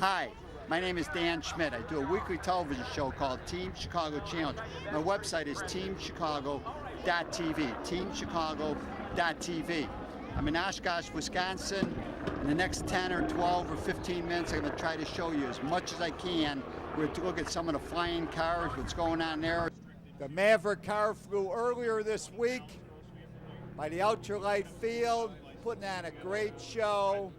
Hi, my name is Dan Schmitt. I do a weekly television show called Team Chicago Challenge. My website is teamchicago.tv, teamchicago.tv. I'm in Oshkosh, Wisconsin. In the next 10 or 12 or 15 minutes, I'm going to try to show you as much as I can. We're going to look at some of the flying cars, what's going on there. The Maverick car flew earlier this week by the ultralight field, putting on a great show.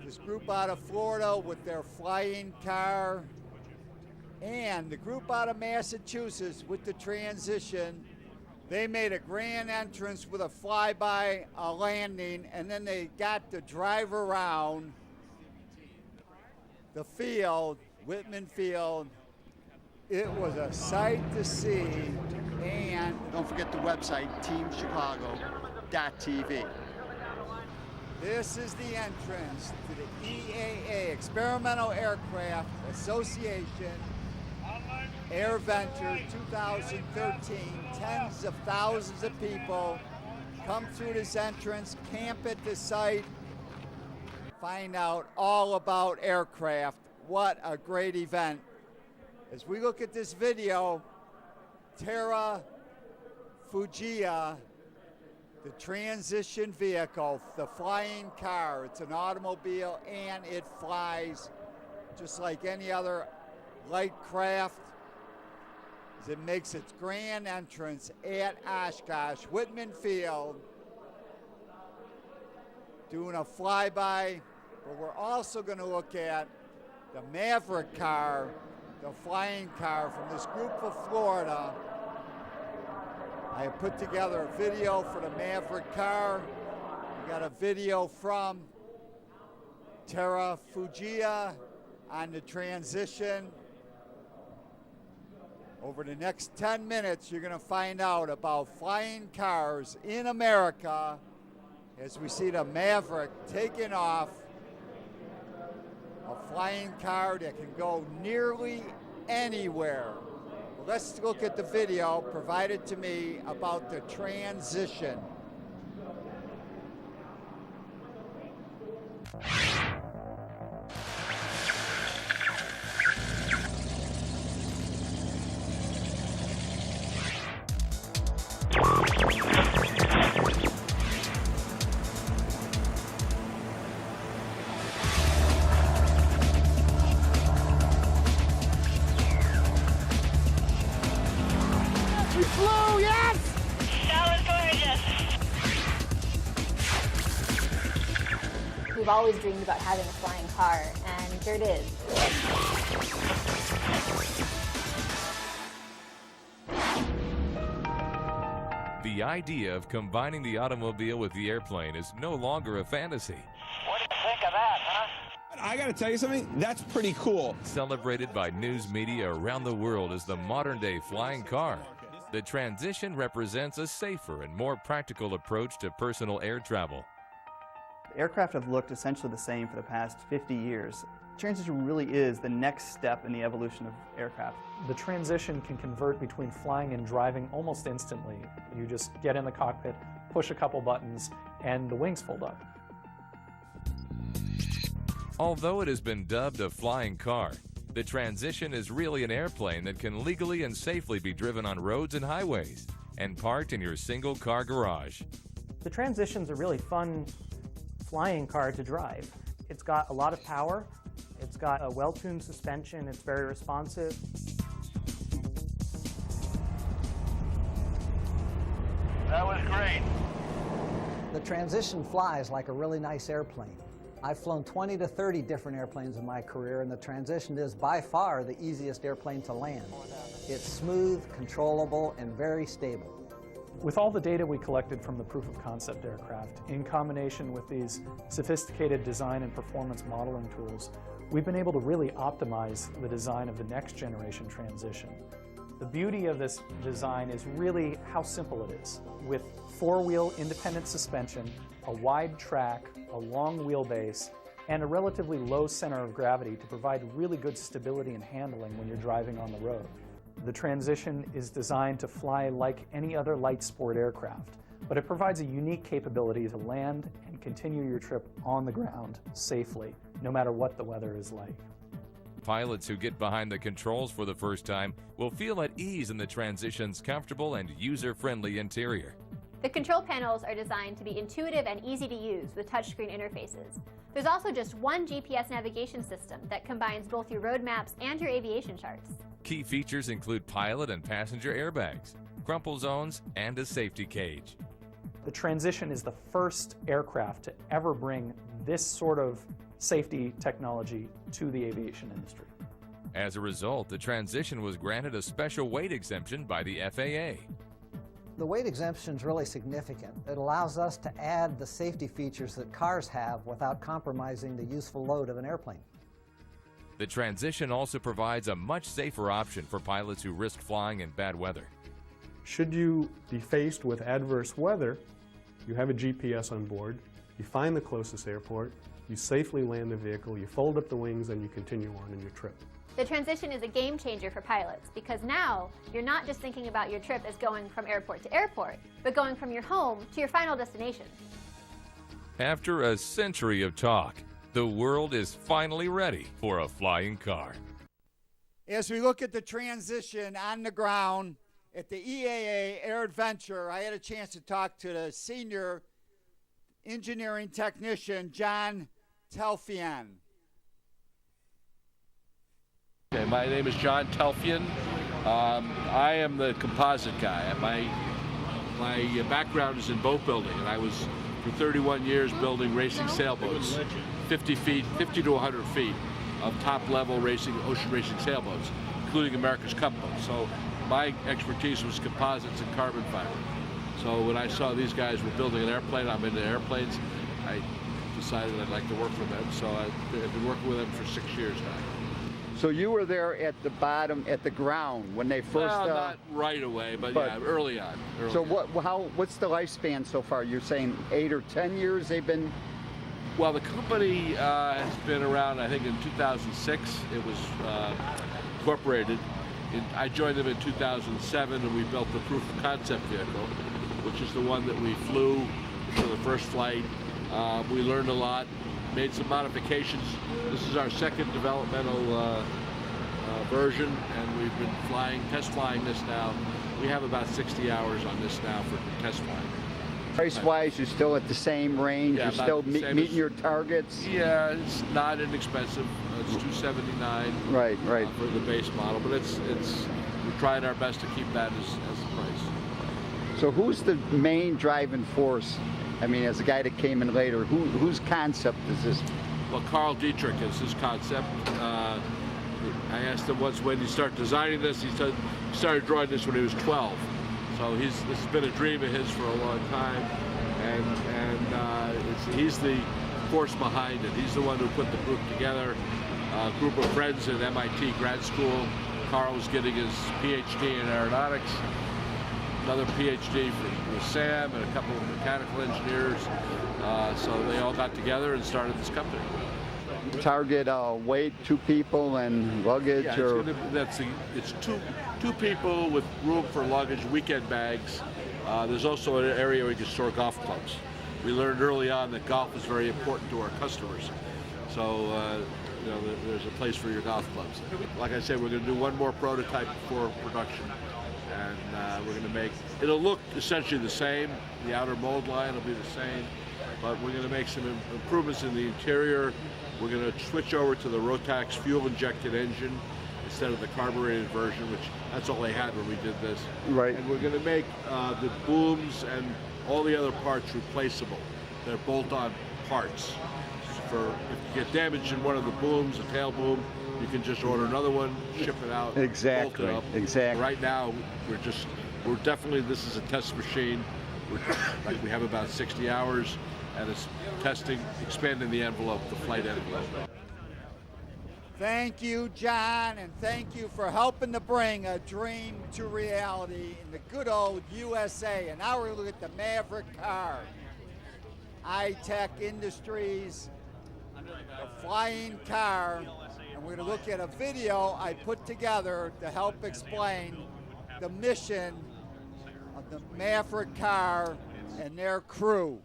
This group out of Florida with their flying car, and the group out of Massachusetts with the Transition. They made a grand entrance with a flyby, a landing, and then they got to drive around the field, Whitman Field. It was a sight to see, and don't forget the website, teamchicago.tv. This is the entrance to the EAA Experimental Aircraft Association AirVenture 2013. Tens of thousands of people come through this entrance, camp at the site, find out all about aircraft. What a great event. As we look at this video, Terrafugia, the transition vehicle, the flying car. It's an automobile and it flies just like any other light craft. As it makes its grand entrance at Oshkosh, Whitman Field, doing a flyby. But we're also going to look at the Maverick car, the flying car from this group of Florida. I have put together a video for the Maverick car. We got a video from Terrafugia on the Transition. Over the next 10 minutes, you're going to find out about flying cars in America as we see the Maverick taking off, a flying car that can go nearly anywhere. Let's look at the video provided to me about the Transition. We flew, yes! That was gorgeous. We've always dreamed about having a flying car, and here it is. The idea of combining the automobile with the airplane is no longer a fantasy. What do you think of that, huh? I gotta tell you something, that's pretty cool. Celebrated by news media around the world as the modern-day flying car, the Transition represents a safer and more practical approach to personal air travel. Aircraft have looked essentially the same for the past 50 years. Transition really is the next step in the evolution of aircraft. The Transition can convert between flying and driving almost instantly. You just get in the cockpit, push a couple buttons, and the wings fold up. Although it has been dubbed a flying car, the Transition is really an airplane that can legally and safely be driven on roads and highways and parked in your single-car garage. The Transition's a really fun flying car to drive. It's got a lot of power, it's got a well-tuned suspension, it's very responsive. That was great. The Transition flies like a really nice airplane. I've flown 20 to 30 different airplanes in my career, and the Transition is by far the easiest airplane to land. It's smooth, controllable, and very stable. With all the data we collected from the proof of concept aircraft, in combination with these sophisticated design and performance modeling tools, we've been able to really optimize the design of the next generation Transition. The beauty of this design is really how simple it is. With four-wheel independent suspension, a wide track, a long wheelbase, and a relatively low center of gravity to provide really good stability and handling when you're driving on the road. The Transition is designed to fly like any other light sport aircraft, but it provides a unique capability to land and continue your trip on the ground safely, no matter what the weather is like. Pilots who get behind the controls for the first time will feel at ease in the Transition's comfortable and user-friendly interior. The control panels are designed to be intuitive and easy to use with touchscreen interfaces. There's also just one GPS navigation system that combines both your road maps and your aviation charts. Key features include pilot and passenger airbags, crumple zones, and a safety cage. The Transition is the first aircraft to ever bring this sort of safety technology to the aviation industry. As a result, the Transition was granted a special weight exemption by the FAA. The weight exemption is really significant. It allows us to add the safety features that cars have without compromising the useful load of an airplane. The Transition also provides a much safer option for pilots who risk flying in bad weather. Should you be faced with adverse weather, you have a GPS on board, you find the closest airport, you safely land the vehicle, you fold up the wings, and you continue on in your trip. The Transition is a game changer for pilots because now you're not just thinking about your trip as going from airport to airport, but going from your home to your final destination. After a century of talk, the world is finally ready for a flying car. As we look at the Transition on the ground at the EAA AirVenture, I had a chance to talk to the senior engineering technician, John Telfian. Okay, my name is John Telfian. I am the composite guy. My background is in boat building, and I was for 31 years building racing sailboats, 50 to 100 feet of top-level racing, ocean racing sailboats, including America's Cup boats. So my expertise was composites and carbon fiber. So when I saw these guys were building an airplane, I'm into airplanes, I decided I'd like to work for them. So I've been working with them for 6 years now. So you were there at the bottom, at the ground, when they first... Well, not right away, but yeah, early on. So what's the lifespan so far? You're saying 8 or 10 years they've been... Well, the company has been around, I think in 2006, it was incorporated. I joined them in 2007, and we built the proof of concept vehicle, which is the one that we flew for the first flight. We learned a lot, made some modifications. This is our second developmental version, and we've been test flying this now. We have about 60 hours on this now for test flying. Price-wise, you're still at the same range? Yeah, you're still meeting your targets? Yeah, it's not inexpensive. It's $279 right. For the base model, but we're trying our best to keep that as the price. So who's the main driving force? I mean, as a guy that came in later, whose concept is this? Well, Carl Dietrich is his concept. I asked him once when he started designing this. He said he started drawing this when he was 12. So this has been a dream of his for a long time, and he's the force behind it. He's the one who put the group together. A group of friends at MIT grad school. Carl was getting his PhD in aeronautics, another PhD with Sam, and a couple of mechanical engineers. So they all got together and started this company. Target weight, 2 people and luggage? Yeah, it's two people with room for luggage, weekend bags. There's also an area where you can store golf clubs. We learned early on that golf is very important to our customers. So there's a place for your golf clubs. Like I said, we're going to do one more prototype before production, and we're going to it'll look essentially the same. The outer mold line will be the same, but we're going to make some improvements in the interior. We're going to switch over to the Rotax fuel-injected engine instead of the carbureted version, which that's all they had when we did this. Right. And we're going to make the booms and all the other parts replaceable. They're bolt-on parts. If you get damaged in one of the booms, a tail boom, you can just order another one, ship it out, exactly, bolt it up. Exactly. Right now, we're definitely, this is a test machine. We have about 60 hours, and it's testing, expanding the envelope, the flight envelope. Thank you, John, and thank you for helping to bring a dream to reality in the good old USA. And now we're looking at the Maverick car. I-Tec Industries, the flying car, and we're going to look at a video I put together to help explain the mission of the Maverick car and their crew.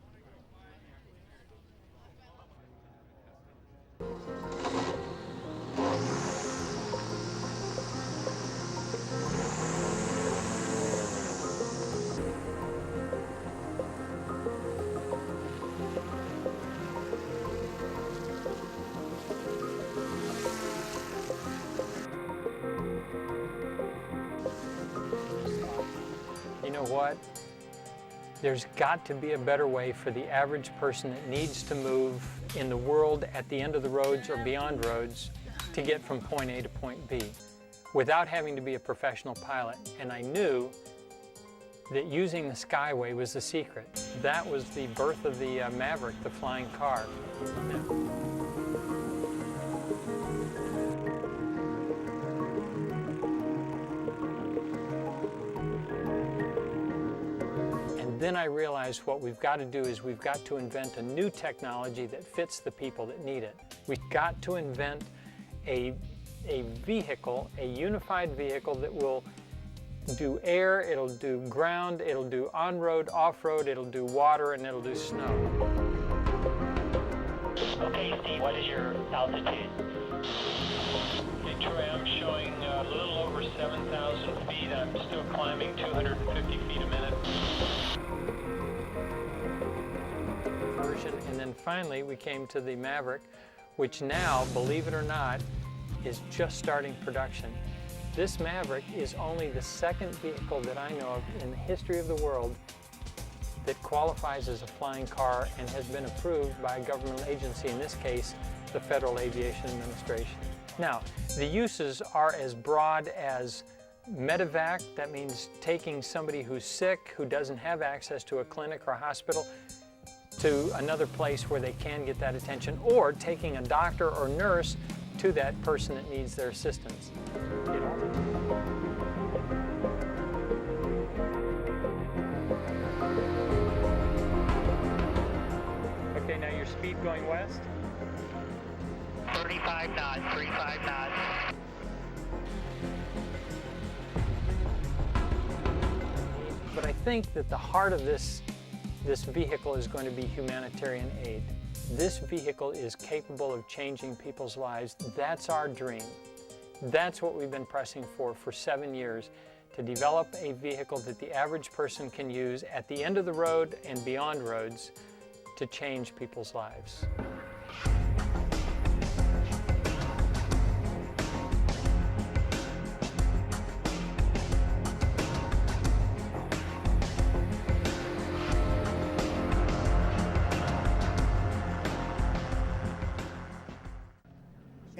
You know what? There's got to be a better way for the average person that needs to move in the world at the end of the roads or beyond roads to get from point A to point B without having to be a professional pilot. And I knew that using the Skyway was the secret. That was the birth of the Maverick, the flying car. Then I realized what we've got to do is we've got to invent a new technology that fits the people that need it. We've got to invent a vehicle, a unified vehicle that will do air, it'll do ground, it'll do on-road, off-road, it'll do water, and it'll do snow. Okay, Steve, what is your altitude? Hey, Troy, I'm showing a little over 7,000 feet. I'm still climbing 250 feet a minute. And then finally we came to the Maverick, which now, believe it or not, is just starting production. This Maverick is only the second vehicle that I know of in the history of the world that qualifies as a flying car and has been approved by a government agency, in this case, the Federal Aviation Administration. Now, the uses are as broad as medevac, that means taking somebody who's sick, who doesn't have access to a clinic or a hospital, to another place where they can get that attention, or taking a doctor or nurse to that person that needs their assistance. Okay, now your speed going west? 35 knots, 35 knots. But I think that the heart of this vehicle is going to be humanitarian aid. This vehicle is capable of changing people's lives. That's our dream. That's what we've been pressing for 7 years, to develop a vehicle that the average person can use at the end of the road and beyond roads to change people's lives.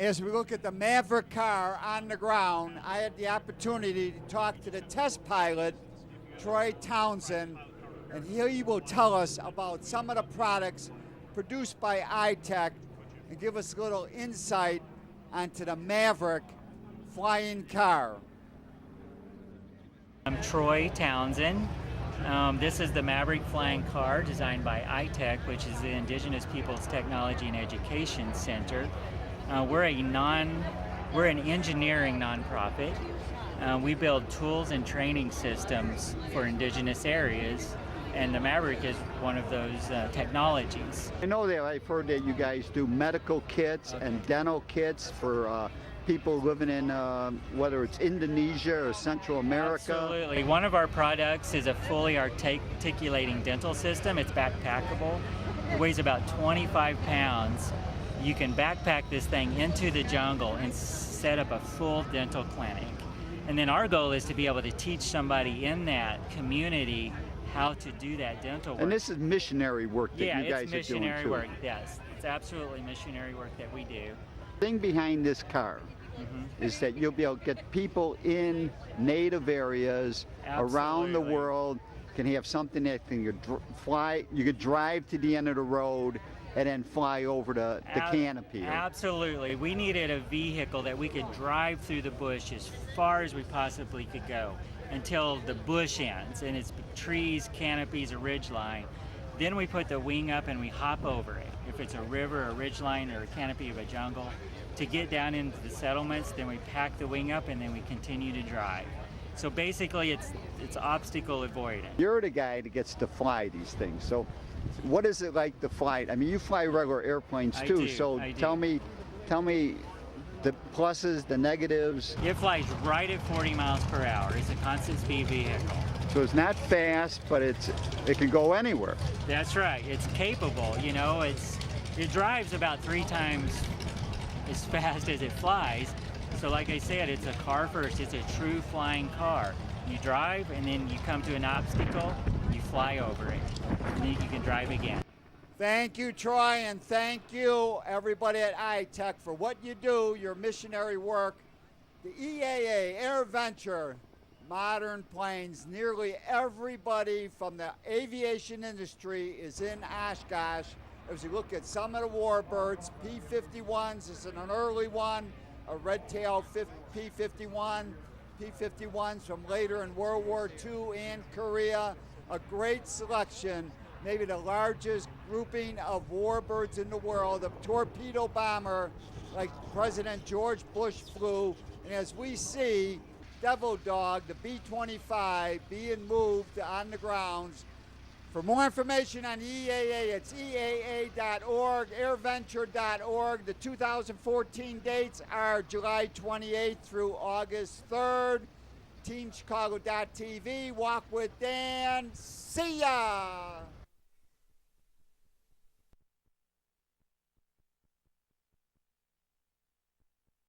As we look at the Maverick car on the ground, I had the opportunity to talk to the test pilot, Troy Townsend, and he will tell us about some of the products produced by I-Tec and give us a little insight onto the Maverick flying car. I'm Troy Townsend. This is the Maverick flying car designed by I-Tec, which is the Indigenous Peoples Technology and Education Center. We're an engineering nonprofit. We build tools and training systems for indigenous areas, and the Maverick is one of those technologies. I know that I've heard that you guys do medical kits and dental kits for people living in, whether it's Indonesia or Central America. Absolutely. One of our products is a fully articulating dental system. It's backpackable. It weighs about 25 pounds. You can backpack this thing into the jungle and set up a full dental clinic. And then our goal is to be able to teach somebody in that community how to do that dental work. And this is missionary work that you guys are doing too. Yeah, it's missionary work, yes. It's absolutely missionary work that we do. The thing behind this car is that you'll be able to get people in native areas around the world, can have something that can fly, you could drive to the end of the road and then fly over the canopy. Absolutely. We needed a vehicle that we could drive through the bush as far as we possibly could go until the bush ends and it's trees, canopies, a ridgeline. Then we put the wing up and we hop over it. If it's a river, a ridgeline, or a canopy of a jungle, to get down into the settlements, then we pack the wing up and then we continue to drive. So basically, it's obstacle avoidance. You're the guy that gets to fly these things. So what is it like to fly? I mean, you fly regular airplanes too. So tell me the pluses, the negatives. It flies right at 40 miles per hour. It's a constant speed vehicle. So it's not fast, but it can go anywhere. That's right. It's capable. You know, it drives about 3 times as fast as it flies. So like I said, it's a car first. It's a true flying car. You drive, and then you come to an obstacle, you fly over it, and then you can drive again. Thank you, Troy, and thank you, everybody at I-Tec, for what you do, your missionary work. The EAA AirVenture modern planes, nearly everybody from the aviation industry is in Oshkosh. As you look at some of the warbirds, P-51s, this is an early one, a red-tail P-51, P-51s from later in World War II and Korea. A great selection, maybe the largest grouping of warbirds in the world, a torpedo bomber like President George Bush flew. And as we see, Devil Dog, the B-25, being moved on the grounds. For more information on EAA, it's EAA.org, airventure.org. The 2014 dates are July 28th through August 3rd. TeamChicago.tv. Walk with Dan. See ya!